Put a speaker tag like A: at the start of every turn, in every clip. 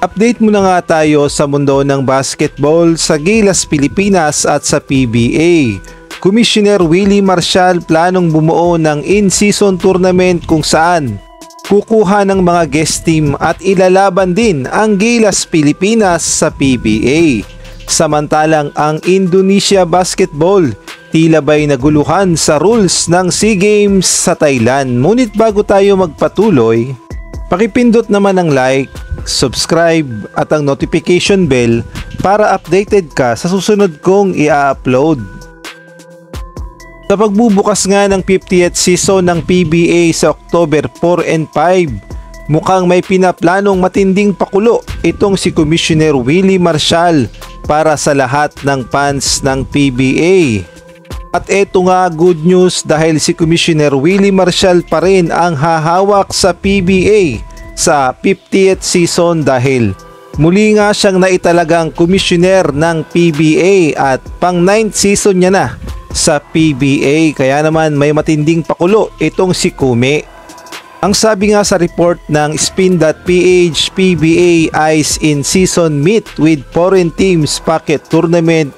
A: Update muna nga tayo sa mundo ng basketball sa Gilas Pilipinas at sa PBA. Commissioner Willie Marcial planong bumuo ng in-season tournament kung saan kukuha ng mga guest team at ilalaban din ang Gilas Pilipinas sa PBA. Samantalang ang Indonesia Basketball tila ba'y naguluhan sa rules ng SEA Games sa Thailand. Ngunit bago tayo magpatuloy, pakipindot naman ang like, subscribe at ang notification bell para updated ka sa susunod kong i-upload. Sa pagbubukas nga ng 50th season ng PBA sa October 4 and 5, mukhang may pinaplanong matinding pakulo itong si Commissioner Willie Marcial para sa lahat ng fans ng PBA. At eto nga good news dahil si Commissioner Willie Marcial pa rin ang hahawak sa PBA sa 50th season dahil muli nga siyang naitalagang commissioner ng PBA at pang 9th season niya na sa PBA, kaya naman may matinding pakulo itong si Kume. Ang sabi nga sa report ng Spin.ph, PBA eyes in season meet with foreign teams pocket tournament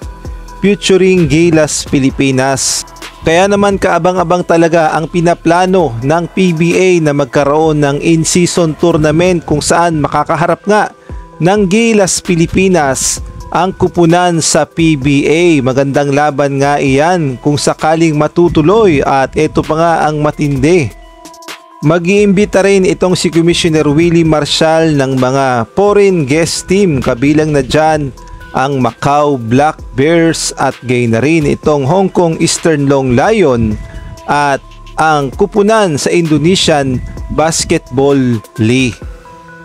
A: featuring Gilas Pilipinas. Kaya naman kaabang-abang talaga ang pinaplano ng PBA na magkaroon ng in-season tournament kung saan makakaharap nga ng Gilas Pilipinas ang kupunan sa PBA. Magandang laban nga iyan kung sakaling matutuloy at ito pa nga ang matindi. Mag-iimbita rin itong si Commissioner Willie Marcial ng mga foreign guest team, kabilang na dyan ang Macau Black Bears at gayon na rin itong Hong Kong Eastern Long Lion at ang kupunan sa Indonesian Basketball League.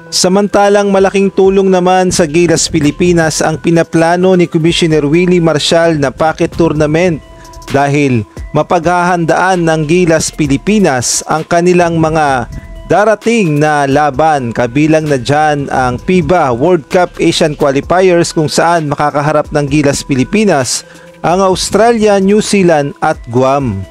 A: Samantalang malaking tulong naman sa Gilas Pilipinas ang pinaplano ni Commissioner Willie Marcial na pocket tournament dahil mapaghahandaan ng Gilas Pilipinas ang kanilang mga darating na laban, kabilang na dyan ang FIBA World Cup Asian Qualifiers kung saan makakaharap ng Gilas Pilipinas ang Australia, New Zealand at Guam.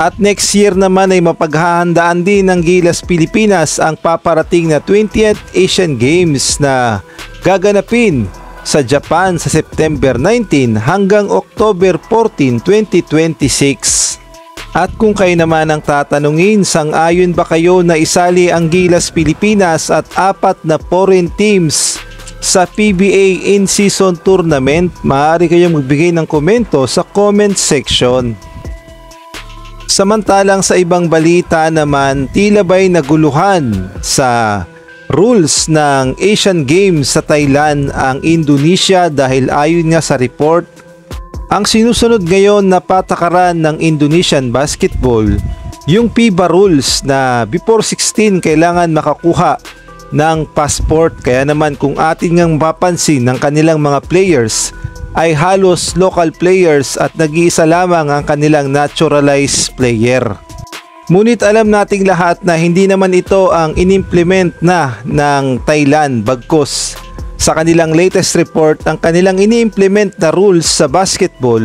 A: At next year naman ay mapaghahandaan din ng Gilas Pilipinas ang paparating na 20th Asian Games na gaganapin sa Japan sa September 19 hanggang October 14, 2026. At kung kayo naman ang tatanungin, sang-ayon ba kayo na isali ang Gilas Pilipinas at 4 na foreign teams sa PBA in-season tournament? Maaari kayong magbigay ng komento sa comment section. Samantalang sa ibang balita naman, tila ba'y naguluhan sa rules ng Asian Games sa Thailand ang Indonesia dahil ayon nga sa report, ang sinusunod ngayon na patakaran ng Indonesian Basketball, yung FIBA rules na before 16 kailangan makakuha ng passport. Kaya naman kung atin ngang mapapansin ng kanilang mga players ay halos local players at nag-iisa lamang ang kanilang naturalized player. Ngunit alam nating lahat na hindi naman ito ang inimplement na ng Thailand, bagkus sa kanilang latest report, ang kanilang ini-implement na rules sa basketball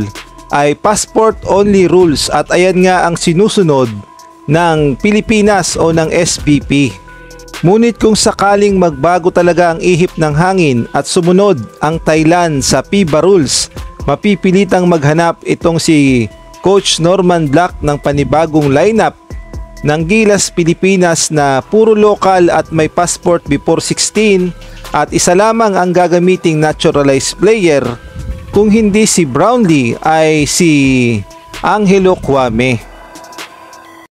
A: ay passport only rules at ayan nga ang sinusunod ng Pilipinas o ng SBP. Ngunit kung sakaling magbago talaga ang ihip ng hangin at sumunod ang Thailand sa FIBA rules, mapipilitang maghanap itong si Coach Norman Black ng panibagong lineup ng Gilas Pilipinas na puro local at may passport before 16 at isa lamang ang gagamiting naturalized player, kung hindi si Brownlee ay si Angelo Kwame.